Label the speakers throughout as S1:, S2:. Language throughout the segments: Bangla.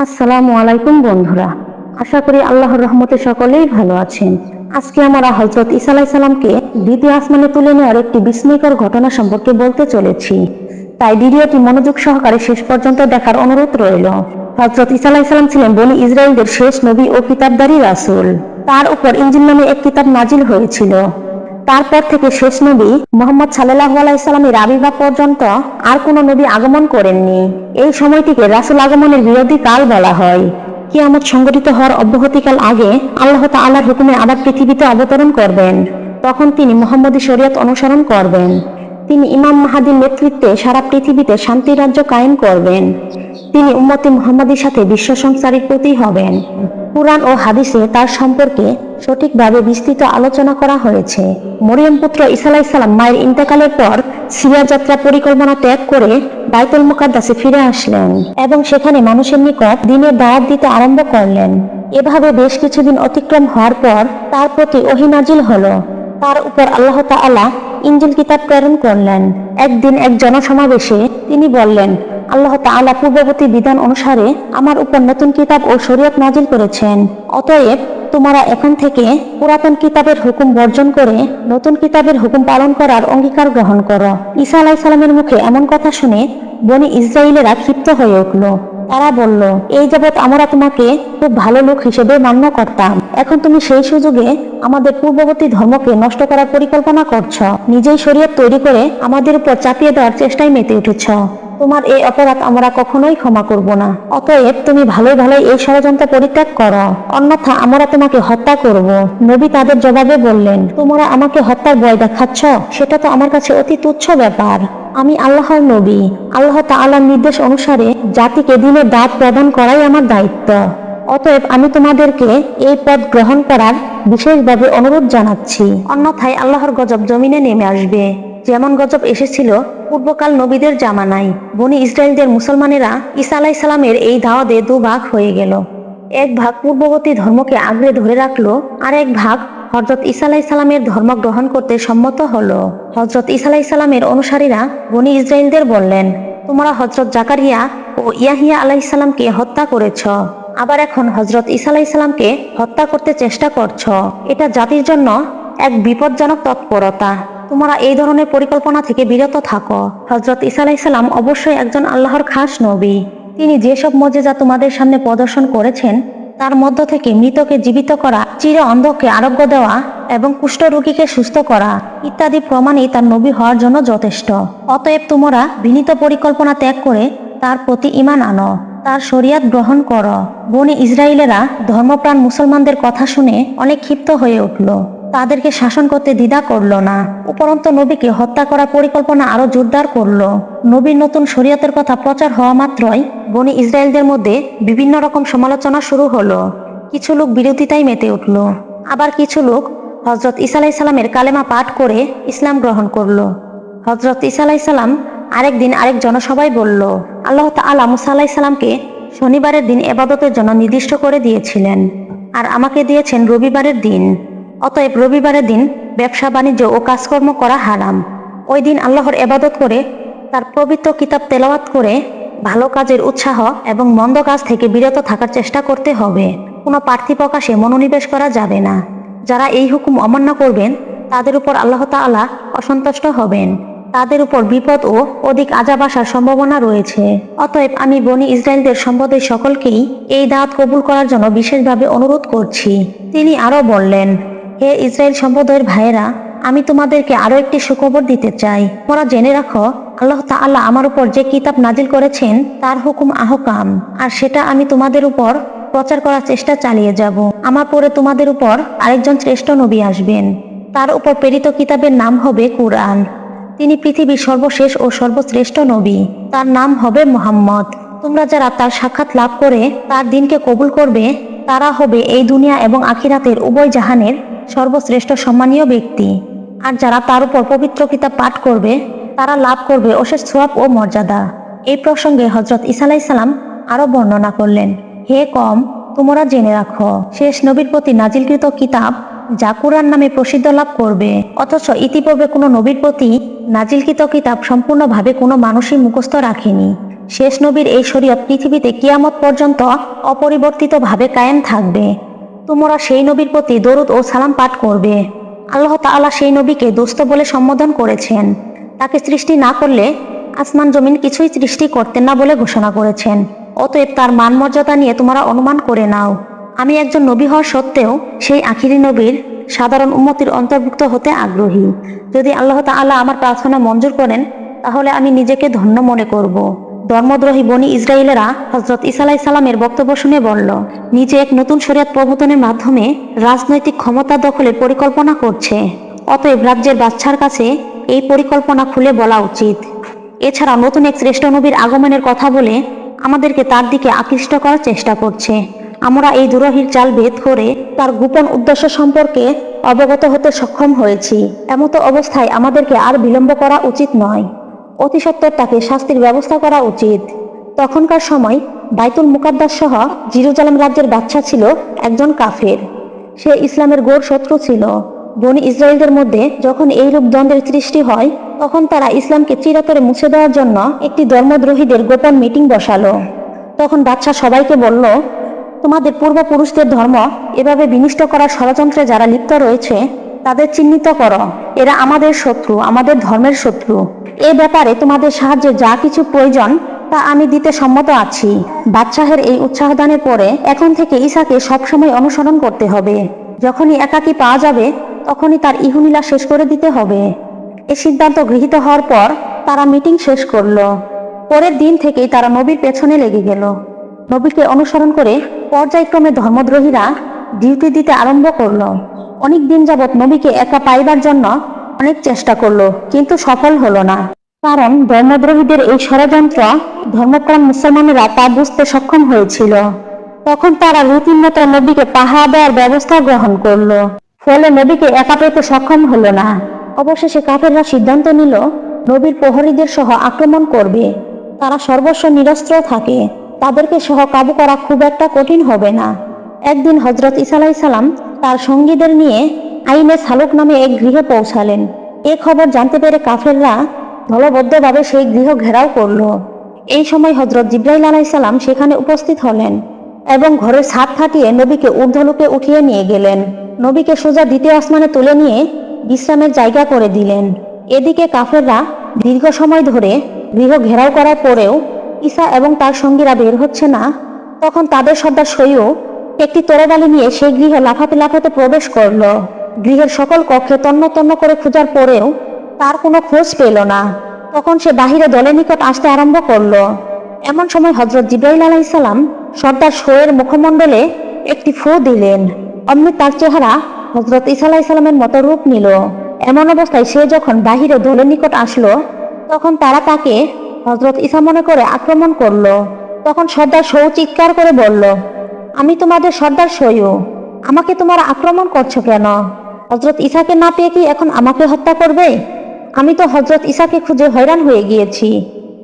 S1: আসসালামু আলাইকুম বন্ধুরা, আশা করি আল্লাহর রহমতে সকলেই ভালো আছেন। আজকে আমরা হযরত ঈসা আলাইহিস সালামকে দ্বিতীয় আসমানে তুলে নেওয়ার একটি বিস্ময়কর ঘটনা সম্পর্কে বলতে চলেছি। তাই ভিডিওটি মনোযোগ সহকারে শেষ পর্যন্ত দেখার অনুরোধ রইল। হযরত ঈসা আলাইহিস সালাম ছিলেন বনি ইসরাইলদের শেষ নবী ও কিতাবধারী রাসূল। তার উপর ইনজিল নামে এক কিতাব নাজিল হয়েছিল। তারপর থেকে শেষ নবী মুহাম্মদ সাল্লাল্লাহু আলাইহি সাল্লামের আবির্ভাব পর্যন্ত আর কোনো নবী আগমন করেননি। এই সময়টিকে রাসূল আগমনের বিরোধী কাল বলা হয়। কিয়ামত সংঘটিত হওয়ার অব্যাহতিকাল আগে আল্লাহ তাআলার হুকুমে আবার পৃথিবীতে অবতরণ করবেন। তখন তিনি মুহাম্মদী শরীয়ত অনুসরণ করবেন। তিনি ইমাম মাহদীর নেতৃত্বে সারা পৃথিবীতে শান্তি রাজ্য কায়েম করবেন। তিনি উম্মতে মুহাম্মাদীর সাথে বিশ্ব সংসারের প্রতি হবেন। কুরআন ও হাদিসে তার সম্পর্কে সঠিকভাবে বিস্তৃত আলোচনা করা হয়েছে। মরিয়ম পুত্র ঈসা আলাইহিস সালাম মায়ের ইন্তেকালের পর সিরিয়া যাত্রা পরিকল্পনা ত্যাগ করে বাইতুল মুকাদ্দাসে ফিরে আসলেন এবং সেখানে মানুষের নিকট দ্বীনের দাওয়াত দিতে আরম্ভ করলেন। এভাবে বেশ কিছুদিন অতিক্রম হওয়ার পর তার প্রতি ওহী নাজিল হলো। তার উপর আল্লাহ তাআলা ইনজিল কিতাব প্রেরণ করলেন। একদিন এক জনসমাবেশে তিনি বললেন, আল্লাহ তাআলা পূর্ববর্তী বিধান অনুসারে আমার উপর নতুন কিতাব ও শরীয়ত নাজিল করেছেন। অতএব তোমরা এখন থেকে পুরাতন কিতাবের হুকুম বর্জন করে নতুন কিতাবের হুকুম পালন করার অঙ্গীকার গ্রহণ করো। ঈসা আলাইহিস সালামের মুখে এমন কথা শুনে বনি ইসরাইলেরা ক্ষিপ্ত হয়ে উঠল। তারা বলল, এই যাবৎ আমরা তোমাকে খুব ভালো লোক হিসেবে মান্য করতাম, এখন তুমি সেই সুযোগে আমাদের পূর্ববর্তী ধর্মকে নষ্ট করার পরিকল্পনা করছ। নিজেই শরীয়ত তৈরি করে আমাদের উপর চাপিয়ে দেওয়ার চেষ্টায় মেতে উঠেছ। তোমার এই অপরাধ আমরা কখনোই ক্ষমা করব না। অতএব তুমি ভালোই ভালোই এই ষড়যন্ত্র পরিত্যাগ করো, অন্যথা আমরা তোমাকে হত্যা করব। নবী তাদের জবাবে বললেন, তোমরা আমাকে হত্যার ভয় দেখাচ্ছ, সেটা তো আমার কাছে অতি তুচ্ছ ব্যাপার। আমি আল্লাহর নবী। আল্লাহ তাআলার নির্দেশ অনুসারে জাতিকে দ্বীনের দাওয়াত প্রদান করাই আমার দায়িত্ব। অতএব আমি তোমাদেরকে এই পথ গ্রহণ করার বিশেষভাবে অনুরোধ জানাচ্ছি, অন্যথায় আল্লাহর গজব জমিনে নেমে আসবে, যেমন গজব এসেছিল পূর্বকাল নবীদের জামানায়। বনি ইসরাইলদের মুসলমানেরা ঈসা আলাইহিস সালামের এই দাওয়াতে দুভাগ হয়ে গেল। এক ভাগ পূর্ববর্তী ধর্মকে আঁকড়ে ধরে রাখলো, আর এক ভাগ হযরত ঈসা আলাইহিস সালামের ধর্ম গ্রহণ করতে সম্মত হলো। হযরত ঈসা আলাইহিস সালামের অনুসারীরা বনি ইসরাইলদের বললেন, তোমরা হযরত জাকারিয়া ও ইয়াহিয়া আলাইহিস সালামকে হত্যা করেছ, আবার এখন হযরত ঈসা আলাইহিস সালামকে হত্যা করতে চেষ্টা করছ। এটা জাতির জন্য এক বিপজ্জনক তৎপরতা। তোমরা এই ধরনের পরিকল্পনা থেকে বিরত থাকো। হযরত ঈসা আলাইহিস সালাম অবশ্যই একজন আল্লাহর খাস নবী। তিনি যেসব মুজিজা তোমাদের সামনে প্রদর্শন করেছেন তার মধ্য থেকে মৃতকে জীবিত করা, চির অন্ধকে আরোগ্য দেওয়া এবং কুষ্ঠ রোগীকে সুস্থ করা ইত্যাদি প্রমাণই তার নবী হওয়ার জন্য যথেষ্ট। অতএব তোমরা বিনীত পরিকল্পনা ত্যাগ করে তার প্রতি ঈমান আনো, তার শরীয়ত গ্রহণ করো। বনি ইসরাইলেরা ধর্মপ্রাণ মুসলমানদের কথা শুনে অনেক ক্ষিপ্ত হয়ে উঠল। তাদেরকে শাসন করতে দ্বিধা করলো না, উপরন্ত নবীকে হত্যা করার পরিকল্পনা আরো জোরদার করলো। নবীর নতুন শরীয়তের কথা প্রচার হওয়া মাত্রই বনি ইসরাইলদের মধ্যে বিভিন্ন রকম সমালোচনা শুরু হলো। কিছু লোক বিরোধিতায় মেতে উঠল, আবার কিছু লোক হযরত ঈসা আলাইহিস সালামের কালেমা পাঠ করে ইসলাম গ্রহণ করলো। হযরত ঈসা আলাইহিস সালাম আরেকদিন আরেক জনসভায় বলল, আল্লাহ তাআলা মুসা আলাইহিস সালামকে শনিবারের দিন ইবাদতের জন্য নির্দিষ্ট করে দিয়েছিলেন, আর আমাকে দিয়েছেন রবিবারের দিন। অতএব রবিবারের দিন ব্যবসা বাণিজ্য ও কাজকর্ম করা হারাম। ওই দিন আল্লাহর ইবাদত করে তার পবিত্র কিতাব তেলাওয়াত করে ভালো কাজের উৎসাহ এবং মন্দ কাজ থেকে বিরত থাকার চেষ্টা করতে হবে। কোনো পার্থিব প্রকাশে মনোনিবেশ করা যাবে না। যারা এই হুকুম অমান্য করবেন তাদের উপর আল্লাহ তাআলা অসন্তুষ্ট হবেন। তাদের উপর বিপদ ও অধিক আযাব আসার সম্ভাবনা রয়েছে। অতএব আমি বনি ইসরাইলদের সম্প্রদায় সকলকেই এই দাওয়াত কবুল করার জন্য বিশেষভাবে অনুরোধ করছি। তিনি আরো বললেন, হে ইসরায়েল সম্প্রদায়ের ভাইয়েরা, আমি তোমাদেরকে আরো একটি সুখবর দিতে চাই। তোমরা জেনে রাখো, আল্লাহ তাআলা আমার উপর যে কিতাব নাজিল করেছেন তার হুকুম আহকাম, আর সেটা আমি তোমাদের উপর প্রচার করার চেষ্টা চালিয়ে যাব। আমার পরে তোমাদের উপর আরেকজন শ্রেষ্ঠ নবী আসবেন। তার উপর প্রেরিত কিতাবের নাম হবে কুরআন। তিনি পৃথিবীর সর্বশেষ ও সর্বশ্রেষ্ঠ নবী। তার নাম হবে মুহাম্মদ। তোমরা যারা তার সাক্ষাৎ লাভ করে তার দিনকে কবুল করবে তারা হবে এই দুনিয়া এবং আখিরাতের উভয় জাহানের সর্বশ্রেষ্ঠ সম্মানীয় ব্যক্তি। আর যারা তার উপর পবিত্র কিতাব পাঠ করবে তারা লাভ করবে অশেষ সওয়াব ও মর্যাদা। এই প্রসঙ্গে হযরত ঈসা আলাইহিস সালাম আরো বর্ণনা করলেন, হে কওম, তোমরা জেনে রাখো, শেষ নবীর প্রতি নাজিলকৃত কিতাব যা কুরআন নামে প্রসিদ্ধ লাভ করবে, অথচ ইতিপূর্বে কোনো নবীর প্রতি নাজিলকৃত কিতাব সম্পূর্ণভাবে কোনো মানুষই মুখস্থ রাখেনি। শেষ নবীর এই শরীয়ত পৃথিবীতে কিয়ামত পর্যন্ত অপরিবর্তিতভাবে কায়েম থাকবে। তোমরা সেই নবীর প্রতি দরুদ ও সালাম পাঠ করবে। আল্লাহ তাআলা সেই নবীকে দোস্ত বলে সম্বোধন করেছেন। তাকে সৃষ্টি না করলে আসমান জমিন কিছুই সৃষ্টি করতেন না বলে ঘোষণা করেছেন। অতএব তার মান মর্যাদা নিয়ে তোমরা অনুমান করে নাও। আমি একজন নবী হওয়া সত্ত্বেও সেই আখিরি নবীর সাধারণ উম্মতির অন্তর্ভুক্ত হতে আগ্রহী। যদি আল্লাহ তাআলা আমার প্রার্থনা মঞ্জুর করেন তাহলে আমি নিজেকে ধন্য মনে করব। ধর্মদ্রোহী বনি ইসরায়েলেরা হযরত ঈসা আলাইহিস সালামের বক্তব্য শুনে বলল, নিজে এক নতুন শরিয়ত প্রবর্তনের মাধ্যমে রাজনৈতিক ক্ষমতা দখলের পরিকল্পনা করছে। অতএব রাজ্যের বাদশার কাছে এই পরিকল্পনা খুলে বলা উচিত। এছাড়া নতুন এক শ্রেষ্ঠ নবীর আগমনের কথা বলে আমাদেরকে তার দিকে আকৃষ্ট করার চেষ্টা করছে। আমরা এই দুরহির চাল ভেদ করে তার গোপন উদ্দেশ্য সম্পর্কে অবগত হতে সক্ষম হয়েছি। এমতো অবস্থায় আমাদেরকে আর বিলম্ব করা উচিত নয়। অতি সত্বর তাকে শাস্তির ব্যবস্থা করা উচিত। তখনকার সময় বাইতুল মুকাদ্দাস সহ জেরুজালেম রাজ্যের বাদশা ছিল একজন কাফের। সে ইসলামের ঘোর শত্রু ছিল। বনি ইসরায়েলদের মধ্যে যখন এইরূপ দ্বন্দ্বের সৃষ্টি হয় তখন তারা ইসলামকে চিরতরে মুছে দেওয়ার জন্য একটি ধর্মদ্রোহীদের গোপন মিটিং বসালো। তখন বাদশা সবাইকে বলল, তোমাদের পূর্বপুরুষদের ধর্ম এভাবে বিনষ্ট করার ষড়যন্ত্রে যারা লিপ্ত রয়েছে তাদের চিহ্নিত করো। এরা আমাদের শত্রু, আমাদের ধর্মের শত্রু। এ ব্যাপারে তোমাদের সাহায্যে যা কিছু প্রয়োজন তা আমি দিতে সম্মত আছি। বাদশাহের এই উৎসাহদানের পরে এখন থেকে ঈসাকে সবসময় অনুসরণ করতে হবে। যখনই একাকী পাওয়া যাবে তখনই তার ইহুনীলা শেষ করে দিতে হবে। এই সিদ্ধান্ত গৃহীত হওয়ার পর তারা মিটিং শেষ করলো। পরের দিন থেকেই তারা নবীর পেছনে লেগে গেল। নবীকে অনুসরণ করে পর্যায়ক্রমে ধর্মদ্রোহীরা ডিউটি দিতে আরম্ভ করলো। অনেক দিন যাবৎ নবীকে একা পাইবার জন্য অনেক চেষ্টা করলো, কিন্তু সফল হলো না। কারণ ধর্মদ্রোহীদের এই ষড়যন্ত্র ধর্মপ্রাণ মুসলমানেরা তা বুঝতে সক্ষম হয়েছিল। তখন তারা রীতিমতো নবীকে পাহারা দেওয়ার ব্যবস্থা গ্রহণ করলো। ফলে নবীকে একা পেতে সক্ষম হলো না। অবশেষে কাফেররা সিদ্ধান্ত নিল নবীর প্রহরীদের সহ আক্রমণ করবে। তারা সর্বস্ব নিরস্ত্র থাকে, তাদেরকে সহ কাবু করা খুব একটা কঠিন হবে না। একদিন হযরত ঈসা আলাইহিস সালাম তার সঙ্গীদের নিয়ে আইনে সালুক নামে এক গৃহে পৌঁছালেন। এ খবর জানতে পেরে কাফেররা দলবদ্ধভাবে সেই গৃহ ঘেরাও করলো। এই সময় হযরত জিবরাইল আলাইহিস সালাম সেখানে উপস্থিত হলেন এবং ঘরের ছাদ ফাটিয়ে নবীকে ঊর্ধ্বলোকে উঠিয়ে নিয়ে গেলেন। নবীকে সোজা দ্বিতীয় আসমানে তুলে নিয়ে বিশ্রামের জায়গা করে দিলেন। এদিকে কাফেররা দীর্ঘ সময় ধরে গৃহ ঘেরাও করার পরেও ঈসা এবং তার সঙ্গীরা বের হচ্ছে না। তখন তাদের সর্দার সৈয়দ একটি তরবারি নিয়ে সেই গৃহে লাফাতে লাফাতে প্রবেশ করলো। গৃহের সকল কক্ষে তন্ন তন্ন করে খোঁজার পরেও তার কোনো খোঁজ পেল না। তখন সে বাহিরে দলের নিকট আসতে আরম্ভ করলো। এমন সময় হযরত জিবরাইল আলাইহিস সালাম সর্দার সৈয়দের মুখমণ্ডলে একটি ফু দিলেন। অমনি তার চেহারা হযরত ঈসা আলাইহিস সালামের মতো রূপ নিল। এমন অবস্থায় সে যখন বাহিরে দলের নিকট আসলো তখন তারা তাকে হযরত ঈসা মনে করে আক্রমণ করলো। তখন সর্দার সৈয়দ চিৎকার করে বলল, আমি তোমাদের সর্দার সৈয়দ, আমাকে তোমরা আক্রমণ করছো কেন? হযরত ঈসাকে না পেয়ে কি এখন আমাকে হত্যা করবে? আমি তো হযরত ঈসাকে খুঁজে হয়রান হয়ে গিয়েছি,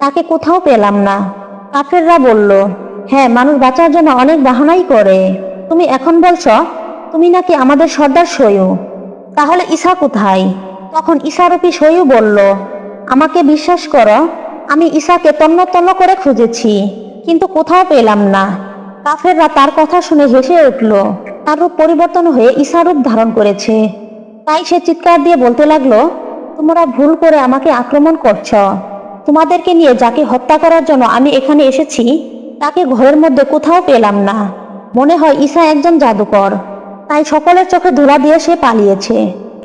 S1: তাকে কোথাও পেলাম না। কাফেররা বলল, হ্যাঁ, মানুষ বাঁচার জন্য অনেক বাহানাই করে। তুমি এখন বলছো তুমি নাকি আমাদের সর্দার সৈয়দ, তাহলে ঈসা কোথায়? তখন ঈসারূপী সৈয়দ বলল, আমাকে বিশ্বাস করো, আমি ঈসাকে তন্ন তন্ন করে খুঁজেছি কিন্তু কোথাও পেলাম না। কাফেররা তার কথা শুনে হেসে উঠল। তার রূপ পরিবর্তন হয়ে ঈসা রূপ ধারণ করেছে। তাই সে চিৎকার দিয়ে বলতে লাগলো, তোমরা ভুল করে আমাকে আক্রমণ করছ। তোমাদেরকে নিয়ে যাকে হত্যা করার জন্য আমি এখানে এসেছি তাকে ঘরের মধ্যে কোথাও পেলাম না। মনে হয় ঈসা একজন জাদুকর, তাই সকলের চোখে ধুলা দিয়ে সে পালিয়েছে।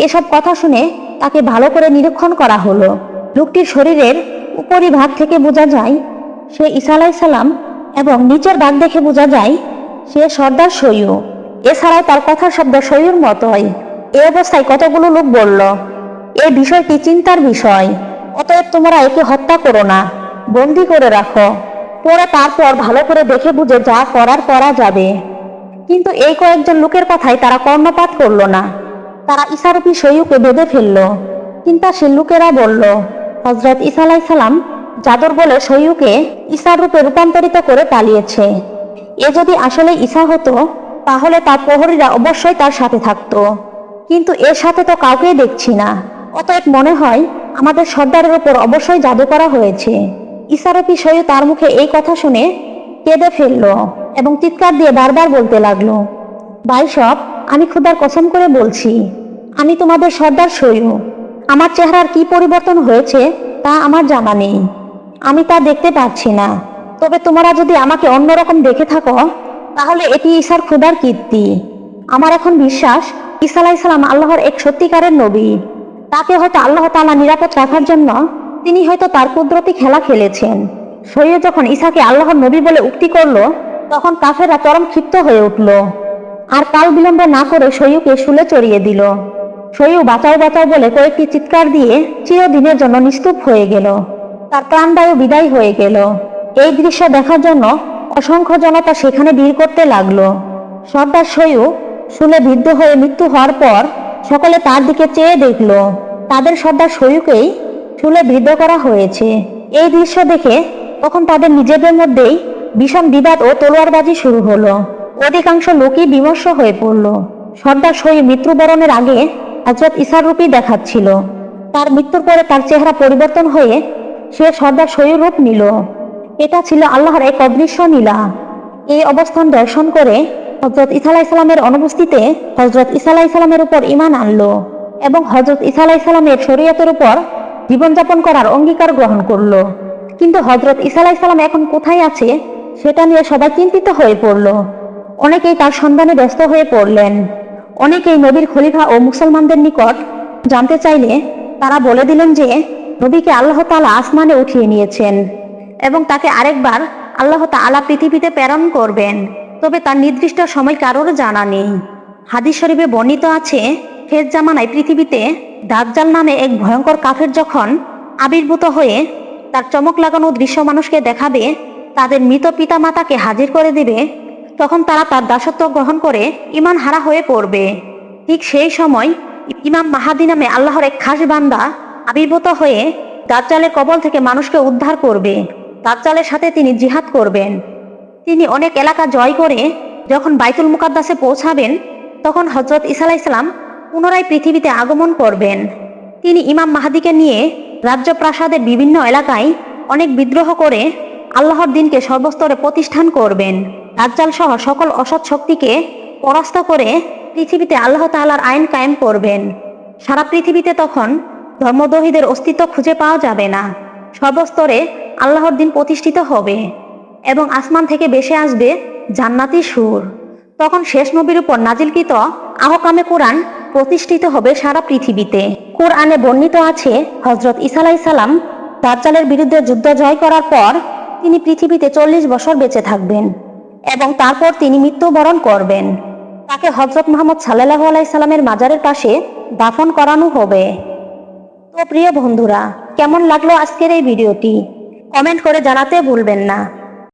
S1: এসব কথা শুনে তাকে ভালো করে নিরীক্ষণ করা হলো। লোকটির শরীরের উপরিভাগ থেকে বোঝা যায় সে ঈসা আলাইহিস সালাম এবং নিচের ভাগ দেখে বোঝা যায় সে সর্দার সৈয়দ। এছাড়াও তার কথার শব্দ সৈয়দের মতোই। এই অবস্থায় কতগুলো লোক বলল, এই বিষয়টি চিন্তার বিষয়, অতএব তোমরা একে হত্যা করো না, বন্দী করে রাখো, পরে তারপর ভালো করে দেখে বুঝে যা করার করা যাবে। কিন্তু এই কয়েকজন লোকের কথাই তারা কর্ণপাত করলো না। তারা ঈসারূপী সৈয়দকে বেঁধে ফেলল। চিন্তাশীল লোকেরা বলল, হযরত ঈসা আলাইহিস সালাম জাদুর বলে সৈয়দকে ঈসার রূপে রূপান্তরিত করে পালিয়েছে। এ যদি আসলে ঈসা হতো তাহলে তার প্রহরীরা অবশ্যই তার সাথে থাকতো, কিন্তু এর সাথে তো কাউকেই দেখছি না। অতএব মনে হয় আমাদের সর্দারের উপর অবশ্যই জাদু করা হয়েছে। ঈসারূপী সৈয়দ তার মুখে এই কথা শুনে কেঁদে ফেললো এবং চিৎকার দিয়ে বারবার বলতে লাগলো, ভাই সব, আমি খোদার কসম করে বলছি, আমি তোমাদের সর্দার সৈয়দ। আমার চেহারার কি পরিবর্তন হয়েছে তা আমার জানা নেই, আমি তা দেখতে পাচ্ছি না। তবে তোমরা যদি আমাকে অন্যরকম দেখে থাকো তাহলে এটি ঈসার খোদার কীর্তি। আমার এখন বিশ্বাস ঈসা আলাইহিস সালাম আল্লাহর এক সত্যিকারের নবী। তাকে হয়তো আল্লাহ তাআলা নিরাপদ রাখার জন্য তিনি হয়তো তার কুদরতি খেলা খেলেছেন। সৈয়দ যখন ঈসাকে আল্লাহর নবী বলে উক্তি করলো তখন কাফেররা চরম ক্ষিপ্ত হয়ে উঠল আর কাল বিলম্ব না করে সৈয়দকে শুলে চড়িয়ে দিল। সৈয়দ বাঁচাও বাঁচাও বলে কয়েকটি চিৎকার দিয়ে চিরদিনের জন্য নিস্তুপ হয়ে গেল, তার প্রাণবায়ু বিদায় হয়ে গেল। এই দৃশ্য দেখার জন্য অসংখ্য জনতা সেখানে ভিড় করতে লাগলো। সর্দার সৈয়দ শুলে বিদ্ধ হয়ে মৃত্যু হওয়ার পর সকলে তার দিকে চেয়ে দেখলো তাদের সর্দার সৈয়দকেই শুলে বিদ্ধ করা হয়েছে। এই দৃশ্য দেখে তখন তাদের নিজেদের মধ্যেই ভীষণ বিবাদ ও তলোয়ারবাজি শুরু হলো। অধিকাংশ লোকই বিমর্ষ হয়ে পড়ল। সর্দার সৈয়দ মৃত্যুবরণের আগে হযরত ঈসার রূপই দেখাচ্ছিল, তার মৃত্যুর পরে তার চেহারা পরিবর্তন হয়ে সে সর্দার সৈয়দ রূপ নিল। এটা ছিল আল্লাহর এক অদৃশ্য লীলা। এই অবস্থান দর্শন করে হযরত ঈসা আলাইহিস সালামের অনুপস্থিতিতে হযরত ঈসা আলাইহিস সালামের উপর ঈমান আনলো এবং হযরত ঈসা আলাইহিস সালামের শরীয়তের উপর জীবনযাপন করার অঙ্গীকার গ্রহণ করলো। কিন্তু হযরত ঈসা আলাইহিস সালাম এখন কোথায় আছে সেটা নিয়ে সবাই চিন্তিত হয়ে পড়ল। অনেকেই তার সন্ধানে ব্যস্ত হয়ে পড়লেন। অনেকেই নবীর খলিফা ও মুসলমানদের নিকট জানতে চাইলে তারা বলে দিলেন যে নবীকে আল্লাহ তাআলা আসমানে উঠিয়ে নিয়েছেন এবং তাকে আরেকবার আল্লাহ তাআলা পৃথিবীতে প্রেরণ করবেন, তবে তার নির্দিষ্ট সময় কারোর জানা নেই। হাদিস শরীফে বর্ণিত আছে, শেষ জামানায় পৃথিবীতে দাজ্জাল নামে এক ভয়ঙ্কর কাফের যখন আবির্ভূত হয়ে তার চমক লাগানো দৃশ্য মানুষকে দেখাবে, তাদের মৃত পিতা মাতাকে হাজির করে দেবে, তখন তারা তার দাসত্ব গ্রহণ করে ঈমান হারা হয়ে পড়বে। ঠিক সেই সময় ইমাম মাহাদী নামে আল্লাহর এক খাস বান্দা আবির্ভূত হয়ে দাজ্জালের কবল থেকে মানুষকে উদ্ধার করবে। দাজ্জালের সাথে তিনি জিহাদ করবেন। তিনি অনেক এলাকা জয় করে যখন বাইতুল মুকাদ্দাসে পৌঁছাবেন তখন হযরত ঈসা আলাইহিস সালাম পুনরায় পৃথিবীতে আগমন করবেন। তিনি ইমাম মাহাদীকে নিয়ে রাজ্য প্রাসাদের বিভিন্ন এলাকায় অনেক বিদ্রোহ করে আল্লাহর দ্বীনকে সর্বস্তরে প্রতিষ্ঠান করবেন। দাজ্জাল সহ সকল অসৎ শক্তিকে পরাস্ত করে পৃথিবীতে আল্লাহ তাআলার আইন কায়েম করবেন। সারা পৃথিবীতে তখন ধর্মদ্রোহীদের অস্তিত্ব খুঁজে পাওয়া যাবে না। সর্বস্তরে আল্লাহর দ্বীন প্রতিষ্ঠিত হবে এবং আসমান থেকে ভেসে আসবে জান্নাতি সুর। তখন শেষ নবীর উপর নাজিলকৃত আহকামে কোরআন প্রতিষ্ঠিত হবে সারা পৃথিবীতে। কোরআনে বর্ণিত আছে, হযরত ঈসা আলাইহিস সালাম দাজ্জালের বিরুদ্ধে যুদ্ধ জয় করার পর তিনি পৃথিবীতে 40 বছর বেঁচে থাকবেন এবং তারপর তিনি মৃত্যুবরণ করবেন। তাকে হযরত মুহাম্মদ সাল্লাল্লাহু আলাইহি সাল্লামের মাজারের পাশে দাফন করানো হবে। তো প্রিয় বন্ধুরা, কেমন লাগলো আজকের এই ভিডিওটি? কমেন্ট করে জানাতে ভুলবেন না।